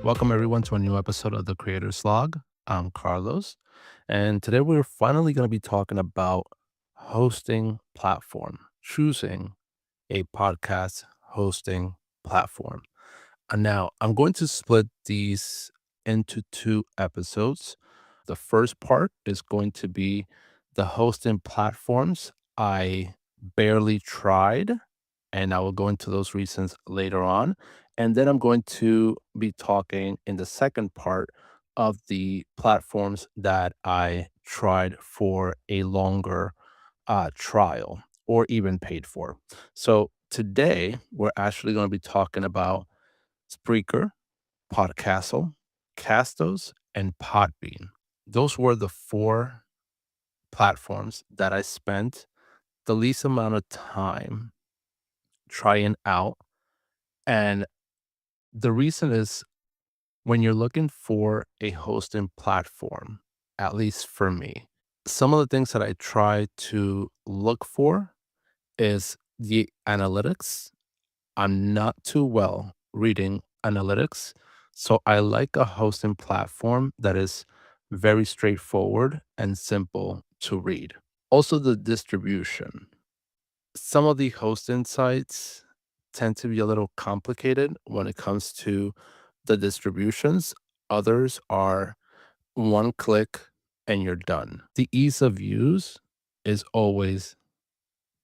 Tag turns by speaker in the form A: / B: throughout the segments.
A: Welcome, everyone, to a new episode of the Creator's Log. I'm Carlos, and today we're finally going to be talking about hosting platform, choosing a podcast hosting platform. And now I'm going to split these into two episodes. The first part is going to be the hosting platforms I barely tried, and I will go into those reasons later on. And then I'm going to be talking in the second part of the platforms that I tried for a longer trial or even paid for. So today we're actually going to be talking about Spreaker, Podcastle, Castos, and Podbean. Those were the four platforms that I spent the least amount of time trying out. And the reason is when you're looking for a hosting platform, at least for me, some of the things that I try to look for is the analytics. I'm not too well reading analytics. So I like a hosting platform that is very straightforward and simple to read. Also, the distribution. Some of the hosting sites tend to be a little complicated when it comes to the distributions. Others are one click and you're done. The ease of use is always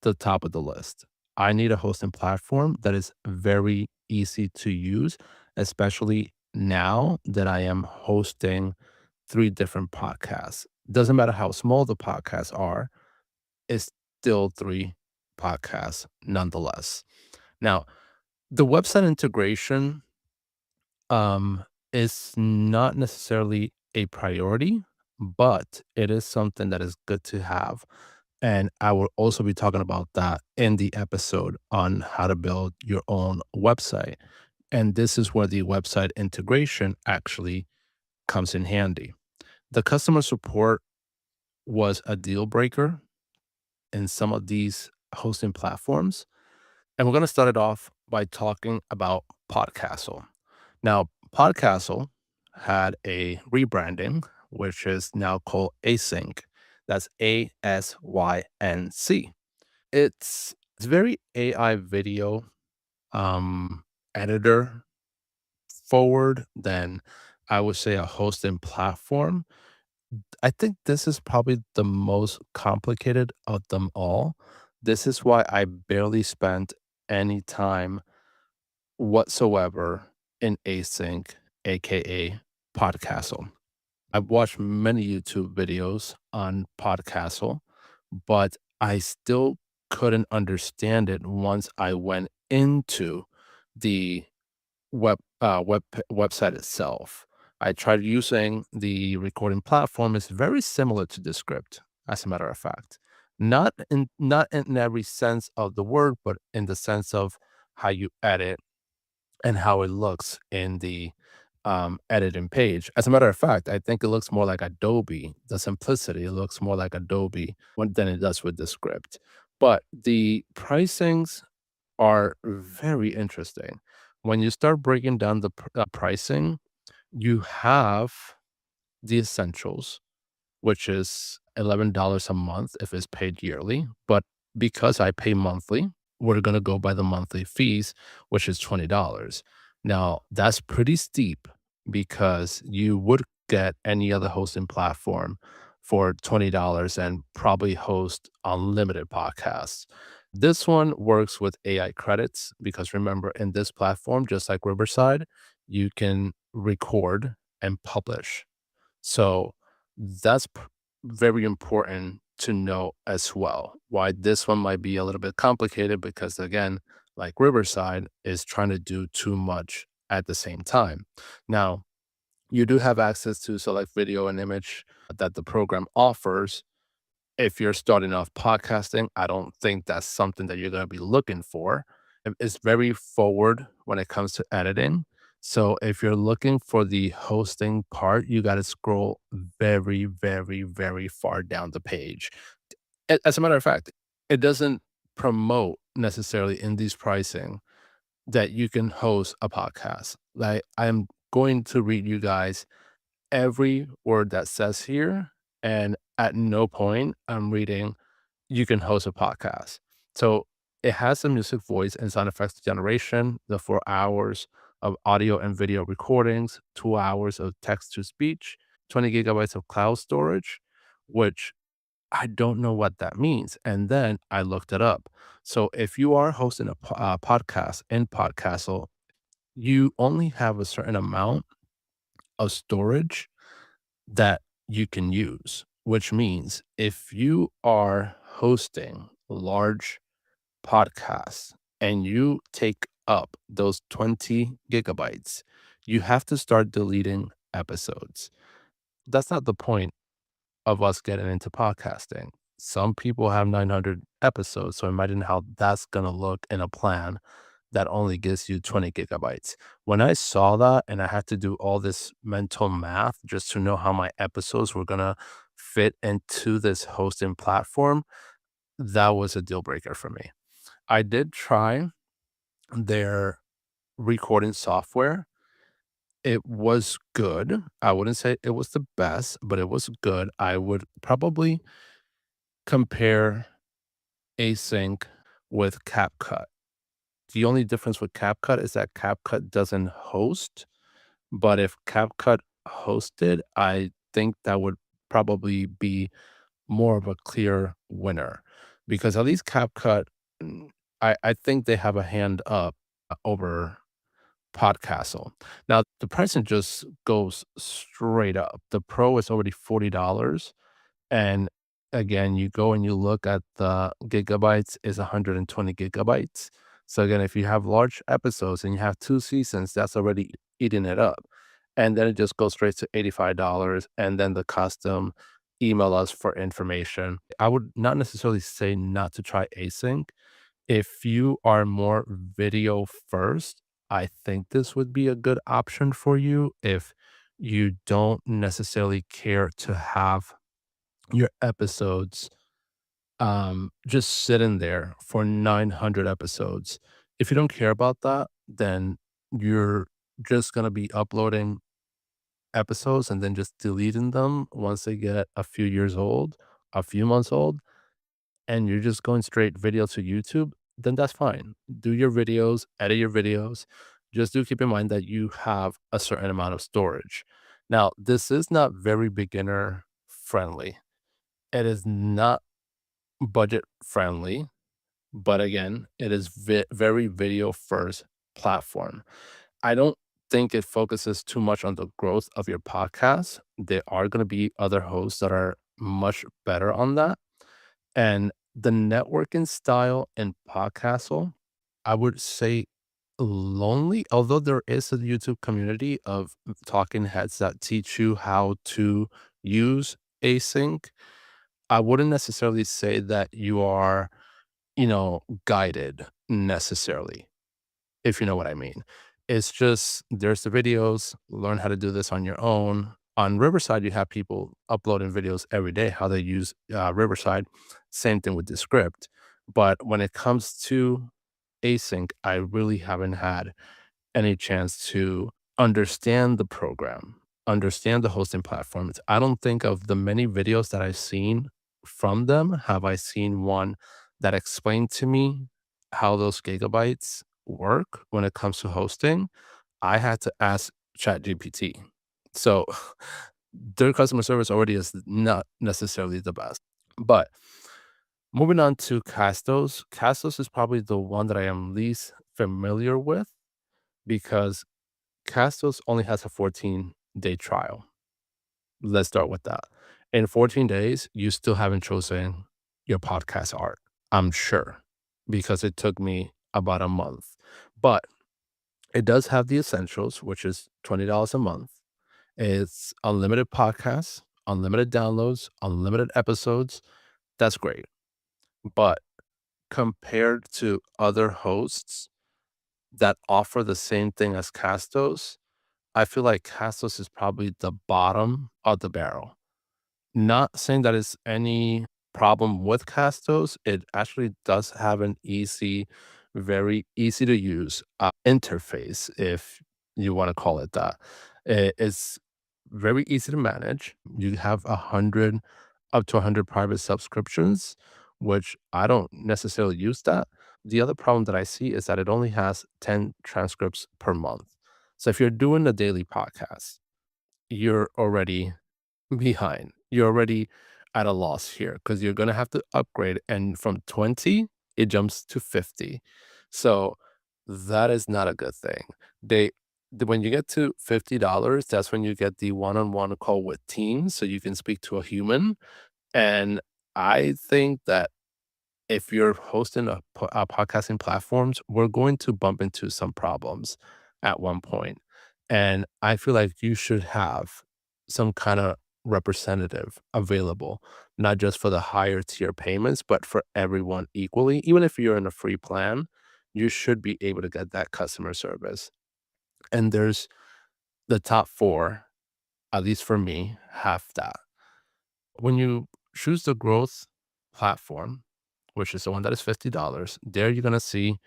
A: the top of the list. I need a hosting platform that is very easy to use, especially now that I am hosting three different podcasts. Doesn't matter how small the podcasts are, it's still three podcasts nonetheless. Now, the website integration um, is not necessarily a priority, but it is something that is good to have. And I will also be talking about that in the episode on how to build your own website. And this is where the website integration actually comes in handy. The customer support was a deal breaker in some of these hosting platforms. And we're going to start it off by talking about Podcastle. Now, Podcastle had a rebranding, which is now called Async. That's ASYNC. It's very AI video um, editor forward than I would say a hosting platform. I think this is probably the most complicated of them all. This is why I barely spent any time whatsoever in Async, aka Podcastle. I've watched many YouTube videos on Podcastle, but I still couldn't understand it once I went into the website itself. I tried using the recording platform. It's very similar to Descript, as a matter of fact. Not in every sense of the word, but in the sense of how you edit and how it looks in the editing page. As a matter of fact, I think it looks more like Adobe. The simplicity looks more like Adobe than it does with Descript. But the pricings are very interesting. When you start breaking down the pricing, you have the essentials, which is $11 a month if it's paid yearly. But because I pay monthly, we're going to go by the monthly fees, which is $20. Now, that's pretty steep because you would get any other hosting platform for $20 and probably host unlimited podcasts. This one works with AI credits because remember, in this platform, just like Riverside, you can record and publish. So that's very important to know as well. Why this one might be a little bit complicated because, again, like Riverside is trying to do too much at the same time. Now, you do have access to select video and image that the program offers. If you're starting off podcasting, I don't think that's something that you're going to be looking for. It's very forward when it comes to editing. So if you're looking for the hosting part, you got to scroll very, very, very far down the page. As a matter of fact, it doesn't promote necessarily in these pricing that you can host a podcast. Like I'm going to read you guys every word that says here, and at no point I'm reading you can host a podcast. So it has the music, voice, and sound effects generation, the 4 hours of audio and video recordings, 2 hours of text to speech, 20 gigabytes of cloud storage, which I don't know what that means. And then I looked it up. So if you are hosting a podcast in Podcastle, you only have a certain amount of storage that you can use, which means if you are hosting large podcasts and you take up those 20 gigabytes, you have to start deleting episodes. That's not the point of us getting into podcasting. Some people have 900 episodes, so imagine how that's going to look in a plan that only gives you 20 gigabytes. When I saw that and I had to do all this mental math just to know how my episodes were going to fit into this hosting platform, that was a deal breaker for me. I did try their recording software. It was good. I wouldn't say it was the best, but it was good. I would probably compare async with CapCut. The only difference with CapCut is that CapCut doesn't host, but if CapCut hosted, I think that would probably be more of a clear winner because at least CapCut, I think they have a hand up over Podcastle. Now, the pricing just goes straight up. The Pro is already $40. And again, you go and you look at the gigabytes is 120 gigabytes. So again, if you have large episodes and you have 2 seasons, that's already eating it up. And then it just goes straight to $85 and then the custom email us for information. I would not necessarily say not to try async. If you are more video first, I think this would be a good option for you if you don't necessarily care to have your episodes just sitting there for 900 episodes. If you don't care about that, then you're just going to be uploading episodes and then just deleting them once they get a few years old, a few months old, and you're just going straight video to YouTube, then that's fine. Do your videos, edit your videos. Just do keep in mind that you have a certain amount of storage. Now, this is not very beginner friendly. It is not budget friendly, but again, it is very video first platform. I don't think it focuses too much on the growth of your podcast. There are going to be other hosts that are much better on that. And the networking style in Podcastle, I would say lonely, although there is a YouTube community of talking heads that teach you how to use async. I wouldn't necessarily say that you are, guided necessarily, if you know what I mean. It's just there's the videos, learn how to do this on your own. On Riverside, you have people uploading videos every day, how they use Riverside. Same thing with the script. But when it comes to async, I really haven't had any chance to understand the program, understand the hosting platforms. I don't think of the many videos that I've seen from them, have I seen one that explained to me how those gigabytes work when it comes to hosting. I had to ask ChatGPT. So their customer service already is not necessarily the best. But moving on to Castos, Castos is probably the one that I am least familiar with because Castos only has a 14-day trial. Let's start with that. In 14 days, you still haven't chosen your podcast art, I'm sure, because it took me about a month. But it does have the essentials, which is $20 a month. It's unlimited podcasts, unlimited downloads, unlimited episodes. That's great. But compared to other hosts that offer the same thing as Castos, I feel like Castos is probably the bottom of the barrel. Not saying that it's any problem with Castos. It actually does have an very easy to use interface. If you want to call it that. It's very easy to manage. You have 100 up to 100 private subscriptions, which I don't necessarily use that. The other problem that I see is that it only has 10 transcripts per month. So if you're doing a daily podcast, you're already behind. You're already at a loss here because you're going to have to upgrade. And from 20, it jumps to 50. So that is not a good thing. When you get to $50, that's when you get the one-on-one call with teams so you can speak to a human. And I think that if you're hosting podcasting platforms, we're going to bump into some problems at one point. And I feel like you should have some kind of representative available, not just for the higher tier payments, but for everyone equally. Even if you're in a free plan, you should be able to get that customer service. And there's the top four, at least for me, have that. When you choose the growth platform, which is the one that is $50, there you're going to see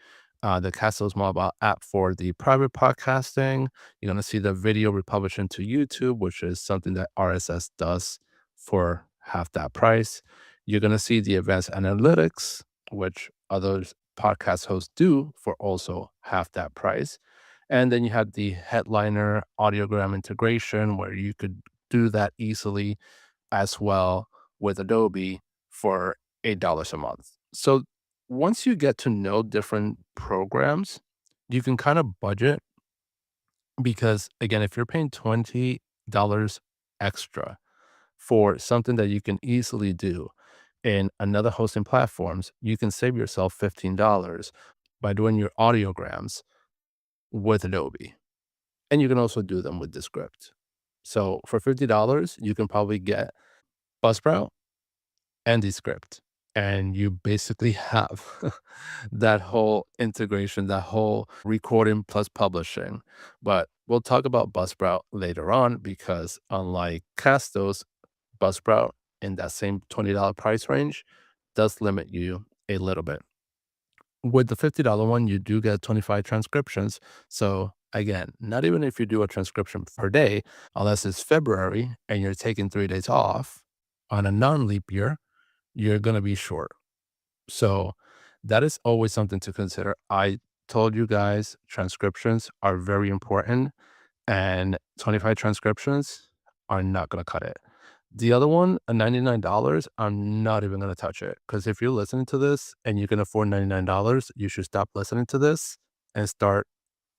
A: the Castos mobile app for the private podcasting. You're going to see the video republished into YouTube, which is something that RSS does for half that price. You're going to see the advanced analytics, which other podcast hosts do for also half that price. And then you have the headliner audiogram integration, where you could do that easily as well with Adobe for $8 a month. So once you get to know different programs, you can kind of budget because again, if you're paying $20 extra for something that you can easily do in another hosting platforms, you can save yourself $15 by doing your audiograms with Adobe. And you can also do them with Descript. So for $50, you can probably get Buzzsprout and Descript. And you basically have that whole integration, that whole recording plus publishing. But we'll talk about Buzzsprout later on because unlike Castos, Buzzsprout in that same $20 price range does limit you a little bit. With the $50 one, you do get 25 transcriptions. So again, not even if you do a transcription per day, unless it's February and you're taking 3 days off on a non-leap year, you're going to be short. So that is always something to consider. I told you guys transcriptions are very important and 25 transcriptions are not going to cut it. The other one, a $99, I'm not even going to touch it because if you're listening to this and you can afford $99, you should stop listening to this and start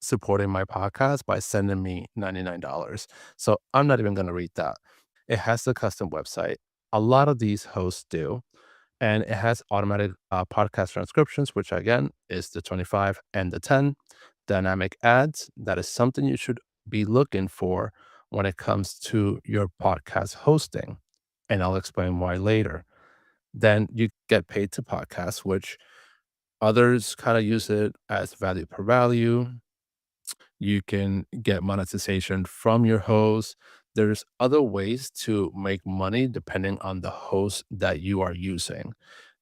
A: supporting my podcast by sending me $99. So I'm not even going to read that. It has the custom website. A lot of these hosts do. And it has automatic podcast transcriptions, which again is the 25 and the 10. Dynamic ads, that is something you should be looking for when it comes to your podcast hosting. And I'll explain why later. Then you get paid to podcast, which others kind of use it as value per value. You can get monetization from your host. There's other ways to make money depending on the host that you are using.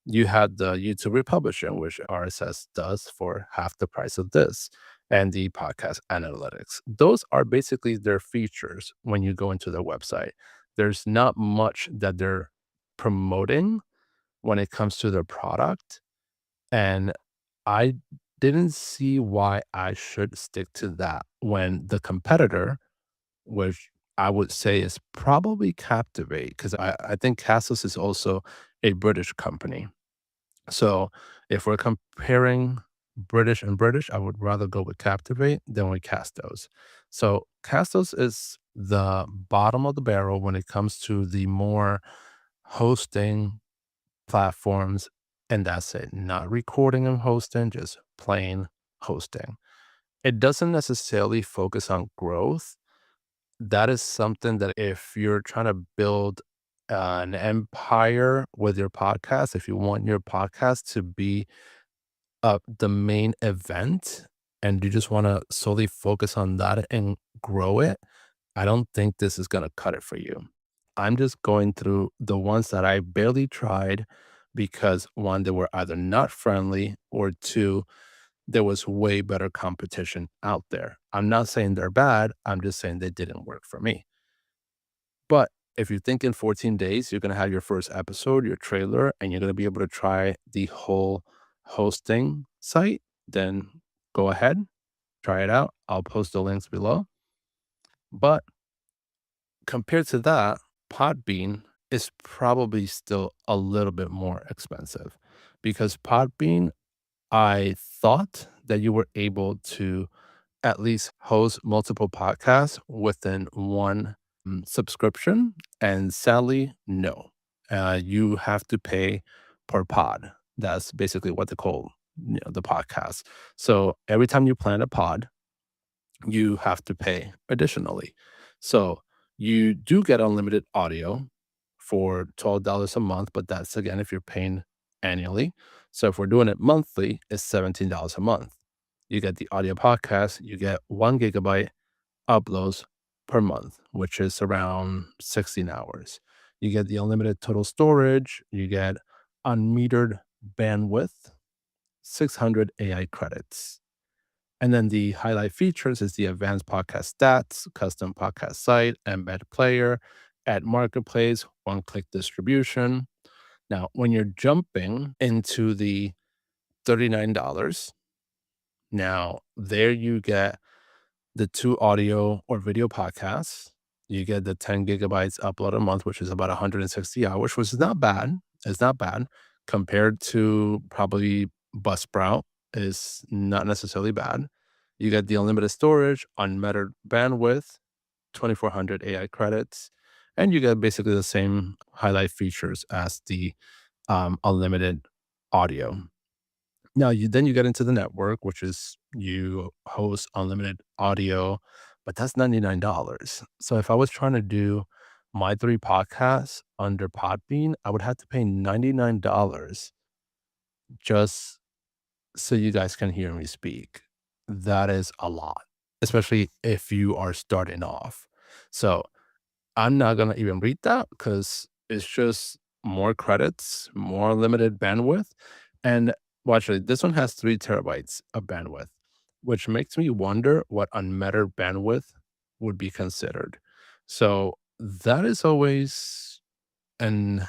A: You had the YouTube republishing, which RSS does for half the price of this, and the podcast analytics. Those are basically their features when you go into their website. There's not much that they're promoting when it comes to their product. And I didn't see why I should stick to that when the competitor, which I would say is probably Captivate, because I think Castos is also a British company. So if we're comparing British and British, I would rather go with Captivate than with Castos. So Castos is the bottom of the barrel when it comes to the more hosting platforms, and that's it. Not recording and hosting, just plain hosting. It doesn't necessarily focus on growth. That is something that if you're trying to build an empire with your podcast, if you want your podcast to be the main event and you just want to solely focus on that and grow it, I don't think this is going to cut it for you. I'm just going through the ones that I barely tried because one, they were either not friendly or two, there was way better competition out there. I'm not saying they're bad. I'm just saying they didn't work for me. But if you think in 14 days, you're going to have your first episode, your trailer, and you're going to be able to try the whole hosting site, then go ahead, try it out. I'll post the links below. But compared to that, Podbean is probably still a little bit more expensive because Podbean, I thought that you were able to at least host multiple podcasts within one subscription. And sadly, no. You have to pay per pod. That's basically what they call the podcast. So every time you plan a pod, you have to pay additionally. So you do get unlimited audio for $12 a month, but that's again if you're paying annually. So if we're doing it monthly, it's $17 a month. You get the audio podcast, you get 1 gigabyte uploads per month, which is around 16 hours. You get the unlimited total storage, you get unmetered bandwidth, 600 AI credits. And then the highlight features is the advanced podcast stats, custom podcast site, embed player, add marketplace, one-click distribution. Now, when you're jumping into the $39, now there you get the 2 audio or video podcasts. You get the 10 gigabytes upload a month, which is about 160 hours, which is not bad. It's not bad compared to probably Buzzsprout is not necessarily bad. You get the unlimited storage, unmetered bandwidth, 2,400 AI credits, and you get basically the same highlight features as the unlimited audio. Now you get into the network, which is you host unlimited audio, but that's $99. So if I was trying to do my 3 podcasts under Podbean, I would have to pay $99 just so you guys can hear me speak. That is a lot, especially if you are starting off. So I'm not gonna even read that because it's just more credits, more limited bandwidth, and well, actually, this one has 3 terabytes of bandwidth, which makes me wonder what unmetered bandwidth would be considered. So that is always an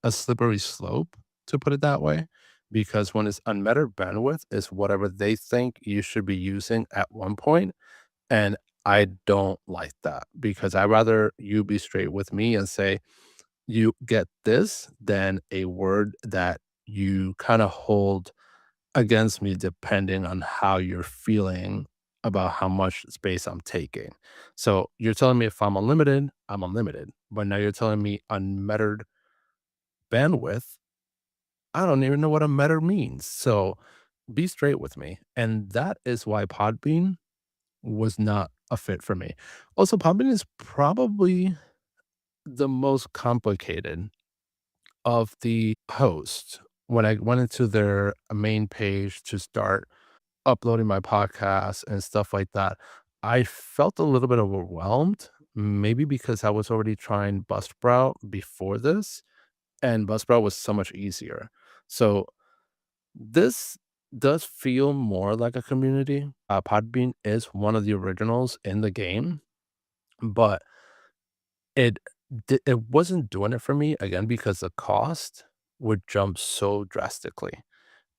A: a slippery slope, to put it that way, because when it's unmetered bandwidth, is whatever they think you should be using at one point, and I don't like that because I'd rather you be straight with me and say, "You get this," than a word that you kinda hold against me depending on how you're feeling about how much space I'm taking. So, you're telling me if I'm unlimited, but now you're telling me unmetered bandwidth, I don't even know what unmetered means. So, be straight with me, and that is why Podbean was not a fit for me. Also, Podbean is probably the most complicated of the hosts. When I went into their main page to start uploading my podcast and stuff like that, I felt a little bit overwhelmed, maybe because I was already trying Buzzsprout before this, and Buzzsprout was so much easier. So this does feel more like a community. Podbean is one of the originals in the game, but it it wasn't doing it for me again because the cost would jump so drastically.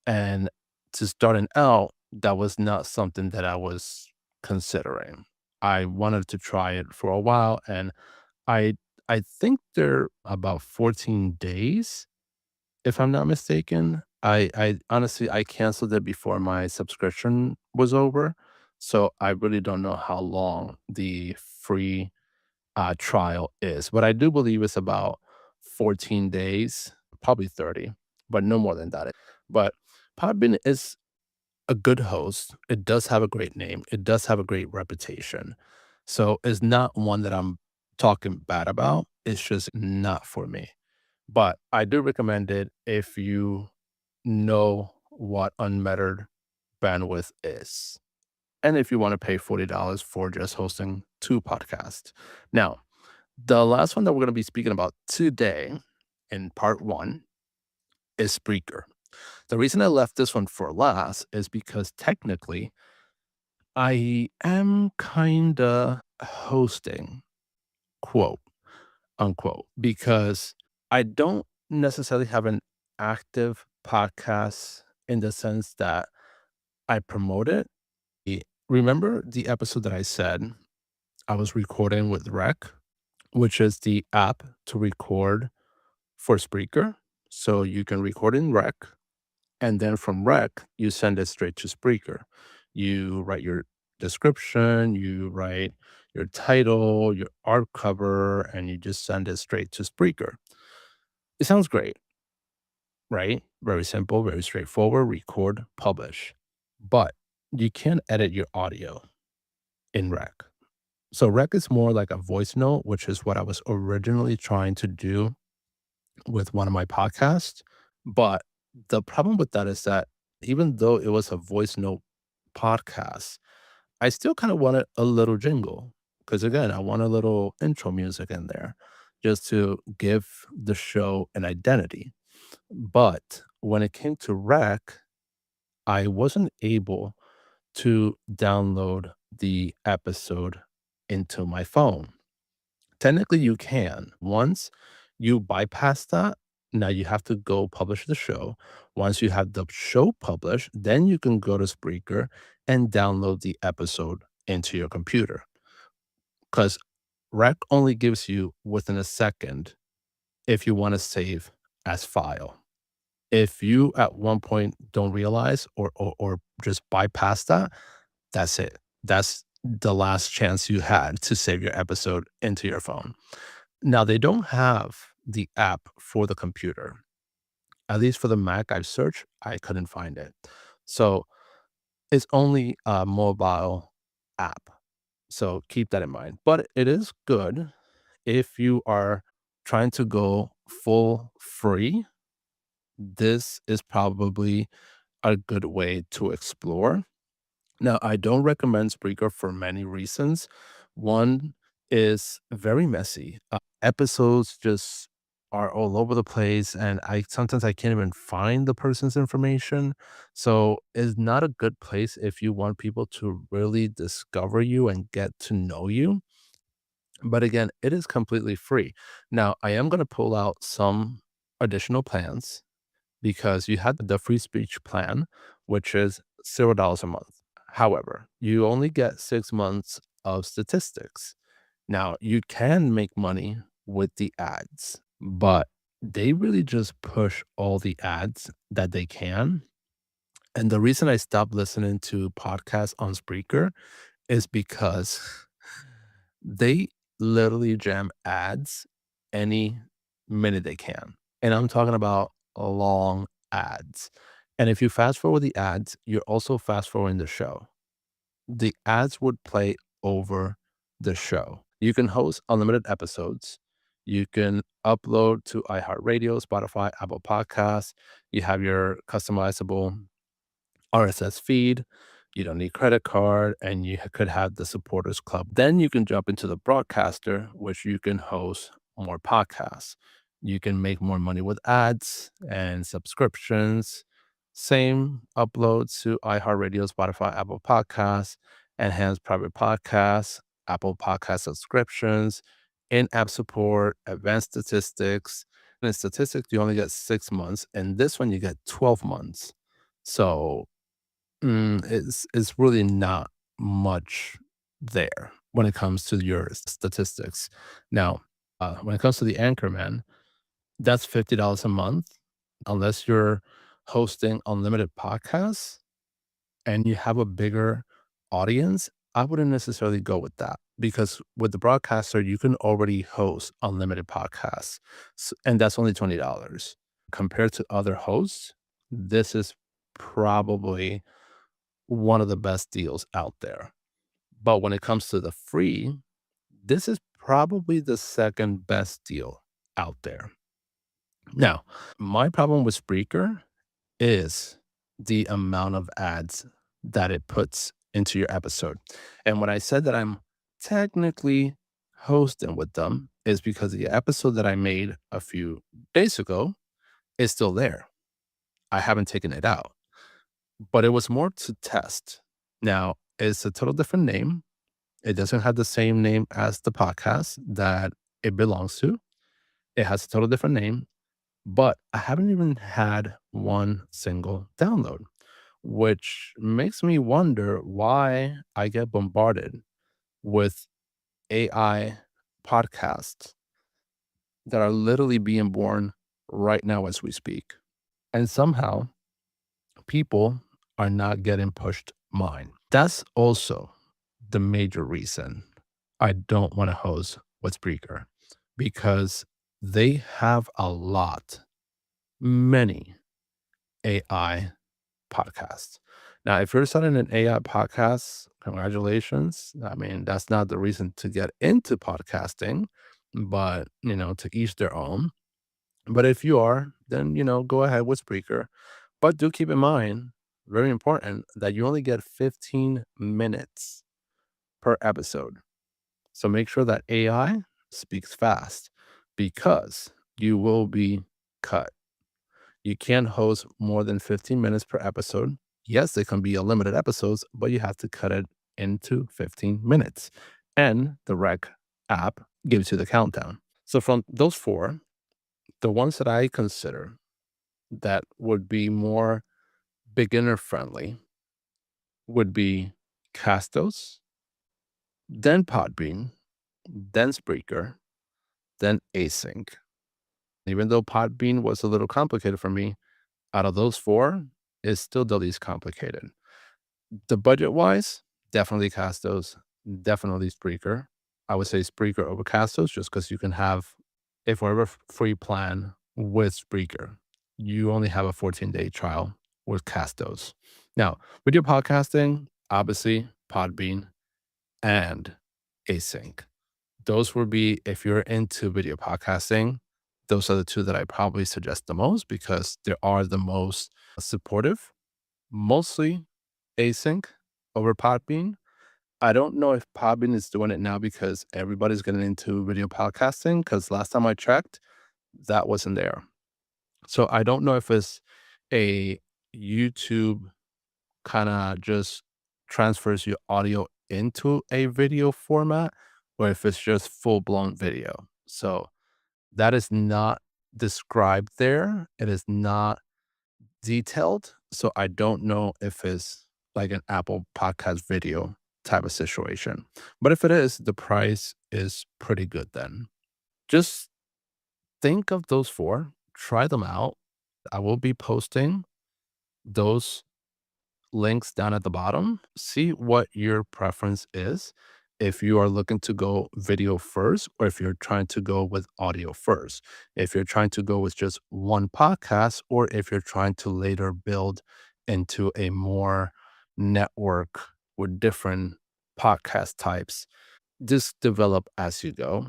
A: And to starting out, that was not something that I was considering. I wanted to try it for a while, and I I think they're about 14 days, if I'm not mistaken. I honestly I canceled it before my subscription was over, so I really don't know how long the free trial is, but I do believe it's about 14 days, probably 30, but no more than that. But Podbean is a good host. It does have a great name. It does have a great reputation. So it's not one that I'm talking bad about. It's just not for me. But I do recommend it if you know what unmetered bandwidth is. And if you want to pay $40 for just hosting 2 podcasts. Now, the last one that we're going to be speaking about today in part 1 is Spreaker. The reason I left this one for last is because technically I am kinda hosting, quote, unquote, because I don't necessarily have an active podcast in the sense that I promote it. Remember the episode that I said I was recording with Rec, which is the app to record for Spreaker? So you can record in Rec, and then from Rec, you send it straight to Spreaker. You write your description, you write your title, your art cover, and you just send it straight to Spreaker. It sounds great, right? Very simple, very straightforward, record, publish. But you can't edit your audio in Rec. So Rec is more like a voice note, which is what I was originally trying to do with one of my podcasts. But the problem with that is that even though it was a voice note podcast, I still kind of wanted a little jingle. Because again, I want a little intro music in there just to give the show an identity. But when it came to Rec, I wasn't able to download the episode into my phone. Technically, you can. Once you bypass that, now you have to go publish the show. Once you have the show published, then you can go to Spreaker and download the episode into your computer. Because Rec only gives you within a second if you want to save as file. If you at one point don't realize or just bypass that, that's it. That's the last chance you had to save your episode into your phone. Now, they don't have the app for the computer. At least for the Mac, I've searched, I couldn't find it. So it's only a mobile app. So keep that in mind. But it is good if you are trying to go full free. This is probably a good way to explore. Now, I don't recommend Spreaker for many reasons. One is very messy. Episodes just are all over the place, and I sometimes I can't even find the person's information. So it's not a good place if you want people to really discover you and get to know you. But again, it is completely free. Now, I am going to pull out some additional plans because you had the free speech plan, which is $0 a month. However, you only get 6 months of statistics. Now, you can make money with the ads, but they really just push all the ads that they can. And the reason I stopped listening to podcasts on Spreaker is because they literally jam ads any minute they can. And I'm talking about long ads. And if you fast forward the ads, you're also fast forwarding the show. The ads would play over the show. You can host unlimited episodes. You can upload to iHeartRadio, Spotify, Apple Podcasts. You have your customizable RSS feed. You don't need credit card, and you could have the supporters club. Then you can jump into the broadcaster, which you can host more podcasts. You can make more money with ads and subscriptions. Same uploads to iHeartRadio, Spotify, Apple Podcasts, enhanced private podcasts, Apple Podcast subscriptions, in-app support, advanced statistics. And in statistics, you only get 6 months, and this one you get 12 months. So it's really not much there when it comes to your statistics. Now, when it comes to the Anchorman, that's $50 a month, unless you're hosting unlimited podcasts and you have a bigger audience. I wouldn't necessarily go with that because with the broadcaster, you can already host unlimited podcasts, and that's only $20 compared to other hosts. This is probably one of the best deals out there. But when it comes to the free, this is probably the second best deal out there. Now, my problem with Spreaker is the amount of ads that it puts into your episode. And when I said that I'm technically hosting with them is because the episode that I made a few days ago is still there. I haven't taken it out, but it was more to test. Now, it's a total different name. It doesn't have the same name as the podcast that it belongs to. It has a total different name, but I haven't even had one single download, which makes me wonder why I get bombarded with AI podcasts that are literally being born right now as we speak. And somehow people are not getting pushed mine. That's also the major reason I don't want to host with Spreaker because they have a lot, many AI podcasts. Now, if you're starting an AI podcast, congratulations. I mean, that's not the reason to get into podcasting, but to each their own. But if you are, then go ahead with Spreaker. But do keep in mind, very important, that you only get 15 minutes per episode. So make sure that AI speaks fast because you will be cut. You can't host more than 15 minutes per episode. Yes, it can be a limited episodes, but you have to cut it into 15 minutes. And the Rec app gives you the countdown. So from those four, the ones that I consider that would be more beginner friendly would be Castos, then Podbean, then Spreaker, then Async. Even though Podbean was a little complicated for me, out of those four, it's still the least complicated. The budget wise, definitely Castos, definitely Spreaker. I would say Spreaker over Castos just because you can have a forever free plan with Spreaker. You only have a 14-day trial with Castos. Now, with your podcasting, obviously Podbean and Async. Those would be, if you're into video podcasting, those are the two that I probably suggest the most because they are the most supportive, mostly Async over Podbean. I don't know if Podbean is doing it now because everybody's getting into video podcasting because last time I checked, that wasn't there. So I don't know if it's a YouTube kind of just transfers your audio into a video format or if it's just full blown video. So that is not described there. It is not detailed. So I don't know if it's like an Apple podcast video type of situation. But if it is, the price is pretty good then. Just think of those four, try them out. I will be posting those links down at the bottom. See what your preference is. If you are looking to go video first, or if you're trying to go with audio first, if you're trying to go with just one podcast, or if you're trying to later build into a more network with different podcast types, just develop as you go.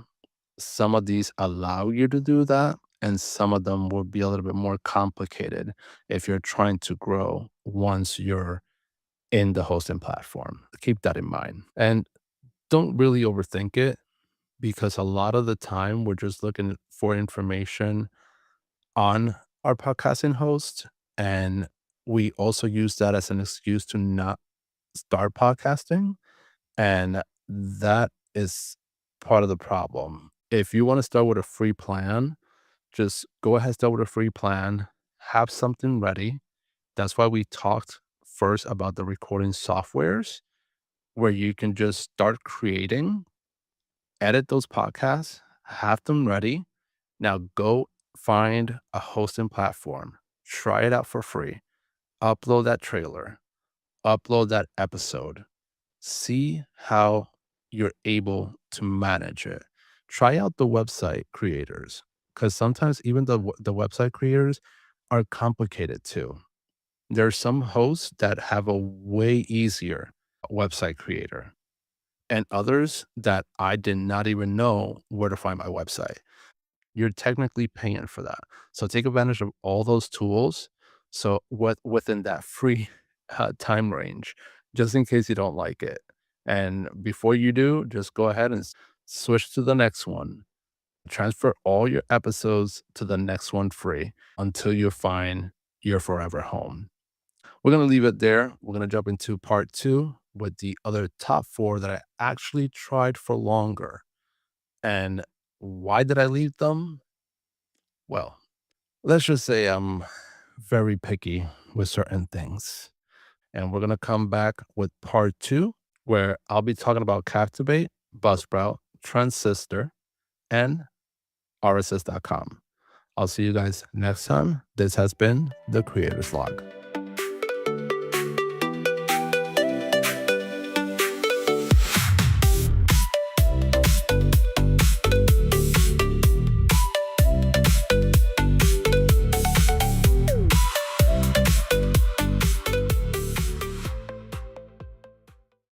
A: Some of these allow you to do that, and some of them will be a little bit more complicated if you're trying to grow once you're in the hosting platform. Keep that in mind. And don't really overthink it because a lot of the time we're just looking for information on our podcasting host. And we also use that as an excuse to not start podcasting. And that is part of the problem. If you want to start with a free plan, just go ahead, start with a free plan, have something ready. That's why we talked first about the recording softwares where you can just start creating, edit those podcasts, have them ready. Now go find a hosting platform, try it out for free, upload that trailer, upload that episode, see how you're able to manage it. Try out the website creators because sometimes even the website creators are complicated too. There are some hosts that have a way easier website creator and others that I did not even know where to find my website. You're technically paying for that. So take advantage of all those tools. So within that free time range, just in case you don't like it. And before you do, just go ahead and switch to the next one. Transfer all your episodes to the next one free until you find your forever home. We're going to leave it there. We're going to jump into part 2 with the other top 4 that I actually tried for longer. And why did I leave them? Well, let's just say I'm very picky with certain things. And we're going to come back with part 2, where I'll be talking about Captivate, Buzzsprout, Transistor, and RSS.com. I'll see you guys next time. This has been The Creator's Log.